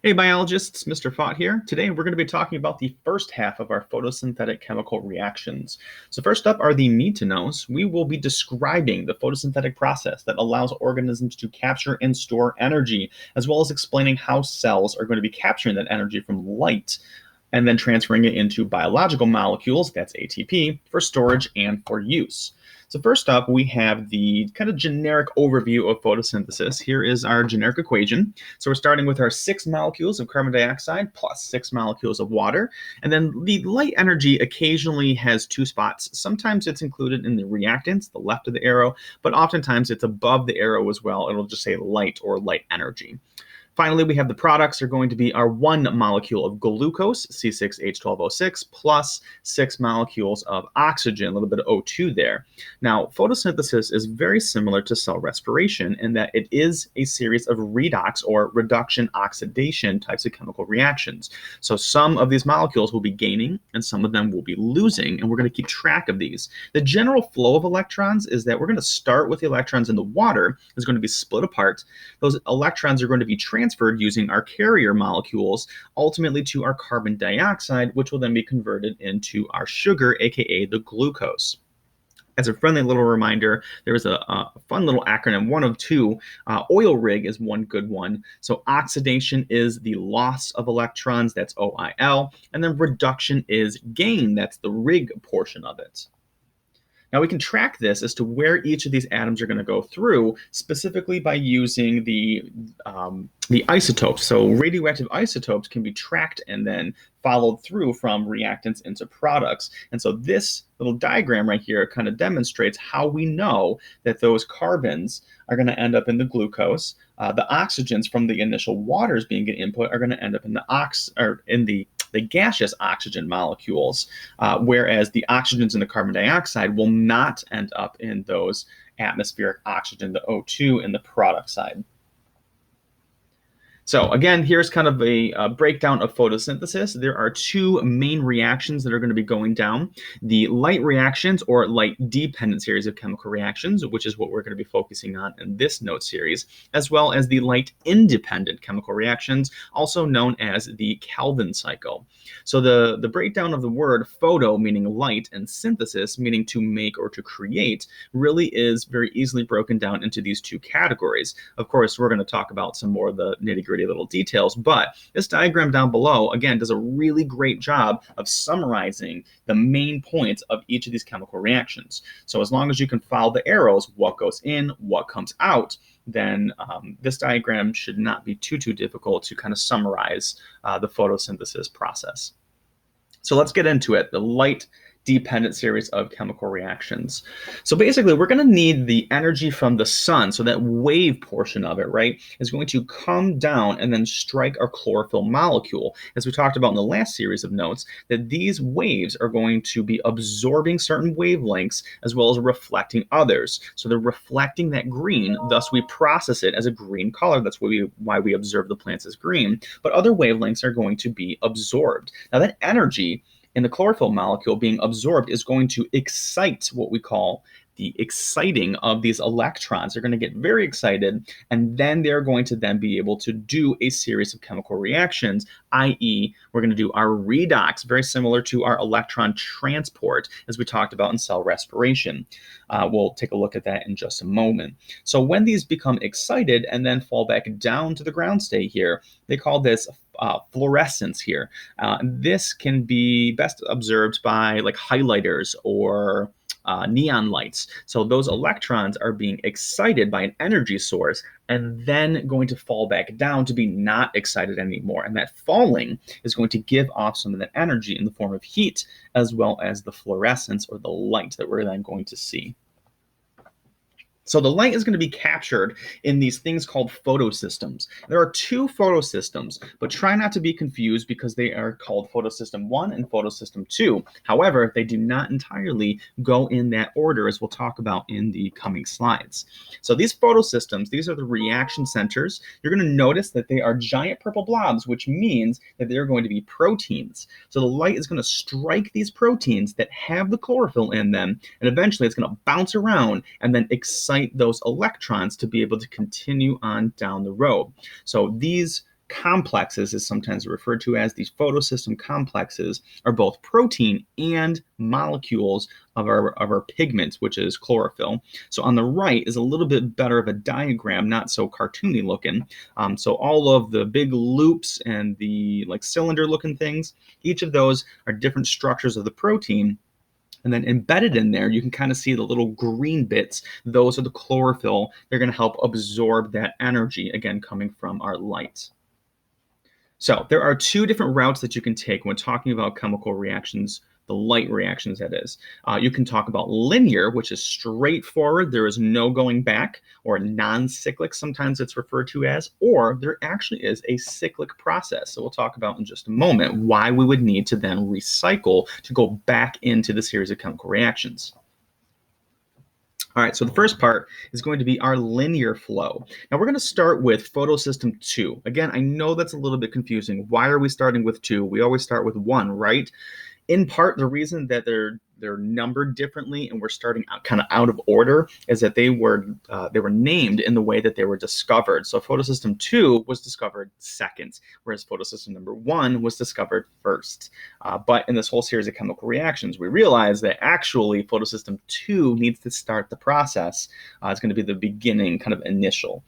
Hey biologists, Mr. Fott here. Today we're going to be talking about the first half of our photosynthetic chemical reactions. So first up are the need-to-knows. We will be describing the photosynthetic process that allows organisms to capture and store energy, as well as explaining how cells are going to be capturing that energy from light and then transferring it into biological molecules, that's ATP, for storage and for use. So first up, we have the kind of generic overview of photosynthesis. Here is our generic equation. So we're starting with our 6 molecules of carbon dioxide plus 6 molecules of water. And then the light energy occasionally has 2 spots. Sometimes it's included in the reactants, the left of the arrow, but oftentimes it's above the arrow as well. It'll just say light or light energy. Finally, we have the products are going to be our 1 molecule of glucose, C6H12O6, plus 6 molecules of oxygen, a little bit of O2 there. Now, photosynthesis is very similar to cell respiration in that it is a series of redox or reduction oxidation types of chemical reactions. So some of these molecules will be gaining and some of them will be losing, and we're going to keep track of these. The general flow of electrons is that we're going to start with the electrons in the water is going to be split apart. Those electrons are going to be transferred using our carrier molecules, ultimately to our carbon dioxide, which will then be converted into our sugar, aka the glucose. As a friendly little reminder, there is a fun little acronym, one of two. Oil rig is one good one. So oxidation is the loss of electrons, that's OIL, and then reduction is gain, that's the rig portion of it. Now we can track this as to where each of these atoms are going to go through, specifically by using the isotopes. So radioactive isotopes can be tracked and then followed through from reactants into products. And so this little diagram right here kind of demonstrates how we know that those carbons are going to end up in the glucose. The oxygens from the initial waters being an input are going to end up in the gaseous oxygen molecules, whereas the oxygens in the carbon dioxide will not end up in those atmospheric oxygen, the O2, in the product side. So again, here's kind of a breakdown of photosynthesis. There are 2 main reactions that are going to be going down. The light reactions or light-dependent series of chemical reactions, which is what we're going to be focusing on in this note series, as well as the light-independent chemical reactions, also known as the Calvin cycle. So the breakdown of the word photo, meaning light, and synthesis, meaning to make or to create, really is very easily broken down into these 2 categories. Of course, we're going to talk about some more of the nitty-gritty little details, but this diagram down below again does a really great job of summarizing the main points of each of these chemical reactions. So as long as you can follow the arrows, what goes in, what comes out, then this diagram should not be too difficult to kind of summarize the photosynthesis process. So let's get into it. The light dependent series of chemical reactions. So basically, we're going to need the energy from the sun. So that wave portion of it, right, is going to come down and then strike our chlorophyll molecule. As we talked about in the last series of notes, that these waves are going to be absorbing certain wavelengths as well as reflecting others. So they're reflecting that green, thus we process it as a green color. That's why we observe the plants as green. But other wavelengths are going to be absorbed. Now that energy in the chlorophyll molecule being absorbed is going to excite what we call the exciting of these electrons. They're going to get very excited, and then they're going to then be able to do a series of chemical reactions, i.e. we're going to do our redox, very similar to our electron transport, as we talked about in cell respiration. We'll take a look at that in just a moment. So when these become excited and then fall back down to the ground state here, they call this fluorescence here. This can be best observed by like highlighters or neon lights. So those electrons are being excited by an energy source and then going to fall back down to be not excited anymore. And that falling is going to give off some of that energy in the form of heat, as well as the fluorescence or the light that we're then going to see. So the light is going to be captured in these things called photosystems. There are 2 photosystems, but try not to be confused because they are called photosystem 1 and photosystem 2. However, they do not entirely go in that order, as we'll talk about in the coming slides. So these photosystems, these are the reaction centers. You're going to notice that they are giant purple blobs, which means that they're going to be proteins. So the light is going to strike these proteins that have the chlorophyll in them, and eventually it's going to bounce around and then excite those electrons to be able to continue on down the road. So these complexes is sometimes referred to as. These photosystem complexes are both protein and molecules of our pigment, which is chlorophyll. So on the right is a little bit better of a diagram, not so cartoony looking. So all of the big loops and the like cylinder looking things, each of those are different structures of the protein. And then embedded in there, you can kind of see the little green bits. Those are the chlorophyll. They're going to help absorb that energy, again, coming from our light. So there are two different routes that you can take when talking about chemical reactions, the light reactions, that is. You can talk about linear, which is straightforward. There is no going back, or non-cyclic, sometimes it's referred to as, or there actually is a cyclic process. So we'll talk about in just a moment why we would need to then recycle to go back into the series of chemical reactions. All right, so the first part is going to be our linear flow. Now we're going to start with photosystem 2. Again, I know that's a little bit confusing. Why are we starting with 2? We always start with 1, right? In part, the reason that they're numbered differently and we're starting kind of out of order is that they were named in the way that they were discovered. So photosystem 2 was discovered second, whereas photosystem number 1 was discovered first. But in this whole series of chemical reactions, we realize that actually photosystem 2 needs to start the process. It's going to be the beginning, kind of initial.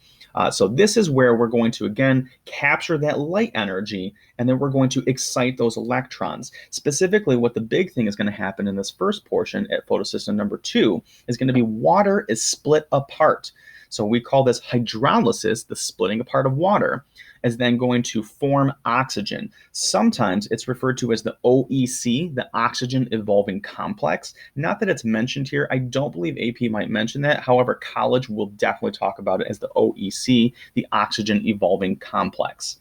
So this is where we're going to, again, capture that light energy, and then we're going to excite those electrons. Specifically, what the big thing is going to happen in this first portion at photosystem number 2 is going to be water is split apart. So we call this hydrolysis, the splitting apart of water, is then going to form oxygen. Sometimes it's referred to as the OEC, the oxygen evolving complex. Not that it's mentioned here. I don't believe AP might mention that. However, college will definitely talk about it as the OEC, the oxygen evolving complex.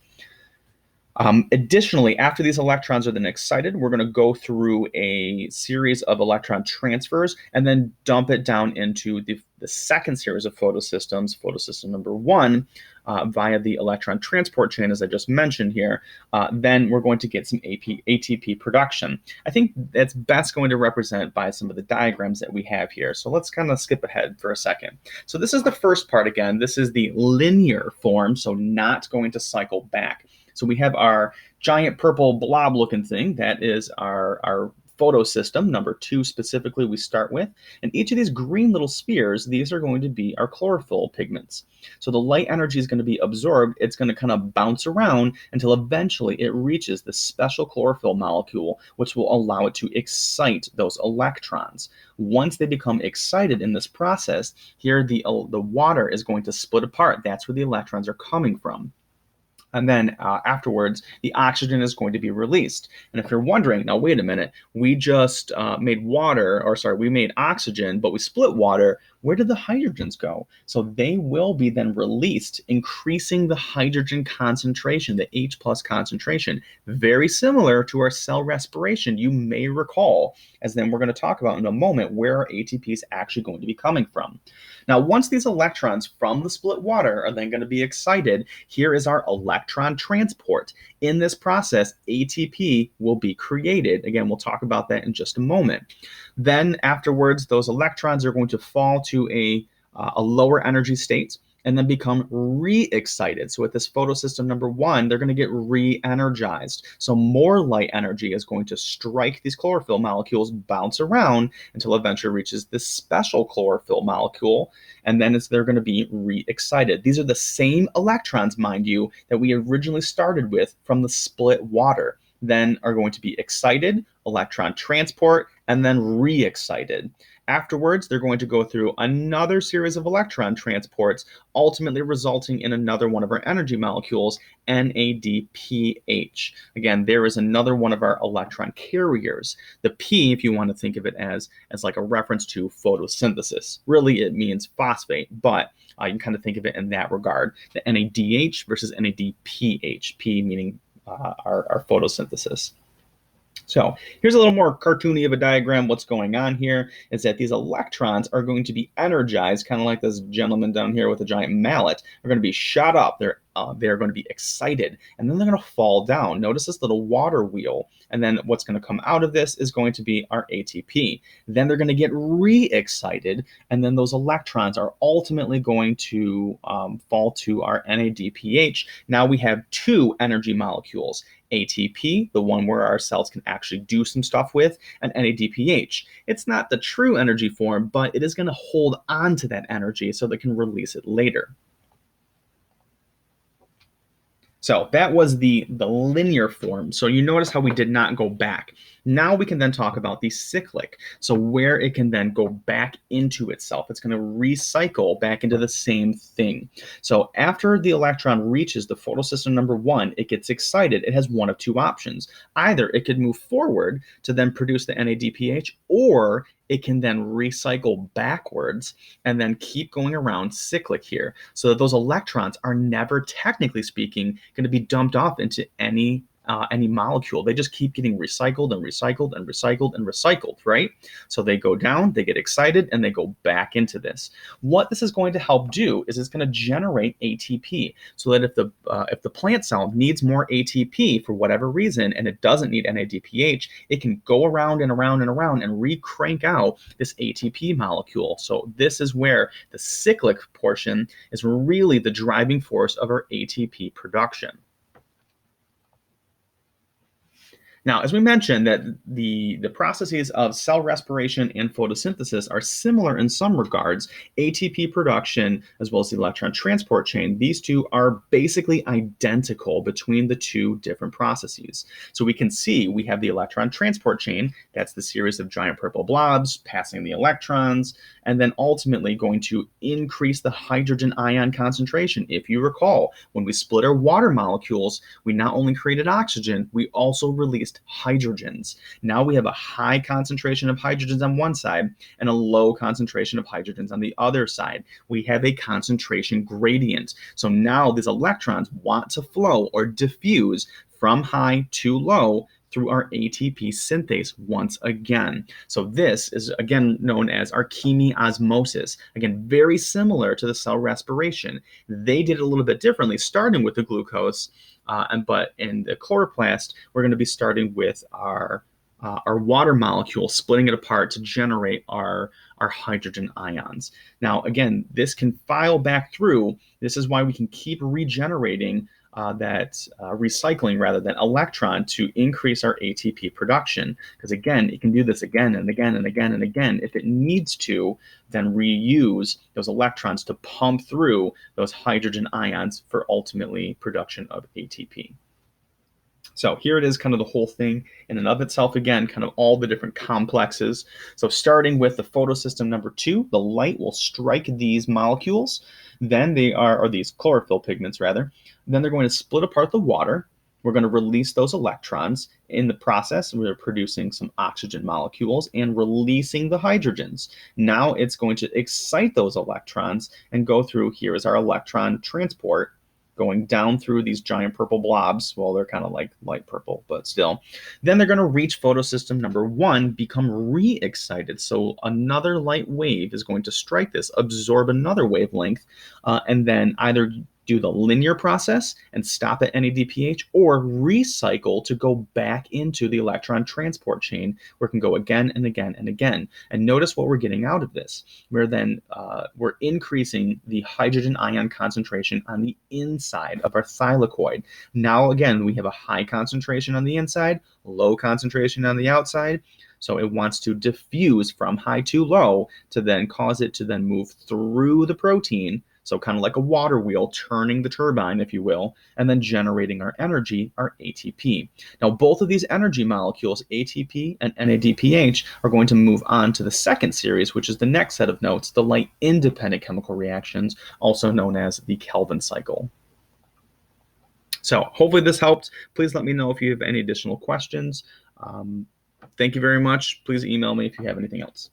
Additionally, after these electrons are then excited, we're going to go through a series of electron transfers and then dump it down into the second series of photosystems, photosystem number 1, via the electron transport chain, as I just mentioned here. Then we're going to get some ATP production. I think that's best going to represent by some of the diagrams that we have here. So let's kind of skip ahead for a second. So this is the first part again. This is the linear form, so not going to cycle back. So we have our giant purple blob looking thing. That is our photosystem, number 2 specifically we start with. And each of these green little spheres, these are going to be our chlorophyll pigments. So the light energy is going to be absorbed. It's going to kind of bounce around until eventually it reaches the special chlorophyll molecule, which will allow it to excite those electrons. Once they become excited in this process, here the water is going to split apart. That's where the electrons are coming from. And then afterwards, the oxygen is going to be released. And if you're wondering, now wait a minute, we just we made oxygen, but we split water. Where did the hydrogens go? So they will be then released, increasing the hydrogen concentration, the H+ concentration. Very similar to our cell respiration, you may recall, as then we're going to talk about in a moment where our ATP is actually going to be coming from. Now, once these electrons from the split water are then going to be excited, here is our electron transport. In this process, ATP will be created. Again, we'll talk about that in just a moment. Then afterwards, those electrons are going to fall to a lower energy state and then become re-excited. So at this photosystem number 1, they're going to get re-energized. So more light energy is going to strike these chlorophyll molecules, bounce around until eventually reaches this special chlorophyll molecule, and then they're going to be re-excited. These are the same electrons, mind you, that we originally started with from the split water. Then are going to be excited, electron transport, and then re-excited. Afterwards, they're going to go through another series of electron transports, ultimately resulting in another one of our energy molecules, NADPH. Again, there is another one of our electron carriers. The P, if you want to think of it as like a reference to photosynthesis. Really, it means phosphate, but you can kind of think of it in that regard. The NADH versus NADPH, P meaning our photosynthesis. So here's a little more cartoony of a diagram. What's going on here is that these electrons are going to be energized, kind of like this gentleman down here with a giant mallet. They're going to be shot up. They're they're going to be excited, and then they're going to fall down. Notice this little water wheel, and then what's going to come out of this is going to be our ATP. Then they're going to get re-excited, and then those electrons are ultimately going to fall to our NADPH. Now we have two energy molecules. ATP, the one where our cells can actually do some stuff with, and NADPH. It's not the true energy form, but it is going to hold on to that energy so they can release it later. So that was the linear form. So you notice how we did not go back. Now we can then talk about the cyclic. So where it can then go back into itself. It's going to recycle back into the same thing. So after the electron reaches the photosystem number 1, it gets excited. It has one of two options. Either it could move forward to then produce the NADPH, or it can then recycle backwards and then keep going around cyclic here, so that those electrons are never, technically speaking, going to be dumped off into any molecule. They just keep getting recycled and recycled and recycled and recycled, right? So they go down, they get excited, and they go back into this. What this is going to help do is it's going to generate ATP, so that if the plant cell needs more ATP for whatever reason and it doesn't need NADPH, it can go around and around and around and re-crank out this ATP molecule. So this is where the cyclic portion is really the driving force of our ATP production. Now, as we mentioned, that the processes of cell respiration and photosynthesis are similar in some regards. ATP production, as well as the electron transport chain, these two are basically identical between the two different processes. So we can see we have the electron transport chain. That's the series of giant purple blobs passing the electrons, and then ultimately going to increase the hydrogen ion concentration. If you recall, when we split our water molecules, we not only created oxygen, we also released hydrogens. Now we have a high concentration of hydrogens on one side and a low concentration of hydrogens on the other side. We have a concentration gradient. So now these electrons want to flow or diffuse from high to low through our ATP synthase once again. So this is again known as our chemiosmosis. Again, very similar to the cell respiration. They did it a little bit differently, starting with the glucose, but in the chloroplast, we're going to be starting with our water molecule, splitting it apart to generate our hydrogen ions. Now, again, this can file back through. This is why we can keep regenerating recycling rather than electron to increase our ATP production. Because again, it can do this again and again and again and again. If it needs to, then reuse those electrons to pump through those hydrogen ions for ultimately production of ATP. So here it is, kind of the whole thing in and of itself. Again, kind of all the different complexes. So starting with the photosystem number 2, the light will strike these molecules. Then they are, or these chlorophyll pigments rather. Then they're going to split apart the water. We're going to release those electrons. In the process, we're producing some oxygen molecules and releasing the hydrogens. Now it's going to excite those electrons and go through, here is our electron transport, going down through these giant purple blobs. Well, they're kind of like light purple, but still. Then they're going to reach photosystem number 1, become re-excited. So another light wave is going to strike this, absorb another wavelength, and then either do the linear process and stop at NADPH, or recycle to go back into the electron transport chain, where it can go again and again and again. And notice what we're getting out of this. We're increasing the hydrogen ion concentration on the inside of our thylakoid. Now again, we have a high concentration on the inside, low concentration on the outside. So it wants to diffuse from high to low to then cause it to then move through the protein. So kind of like a water wheel, turning the turbine, if you will, and then generating our energy, our ATP. Now, both of these energy molecules, ATP and NADPH, are going to move on to the second series, which is the next set of notes, the light-independent chemical reactions, also known as the Kelvin cycle. So hopefully this helped. Please let me know if you have any additional questions. Thank you very much. Please email me if you have anything else.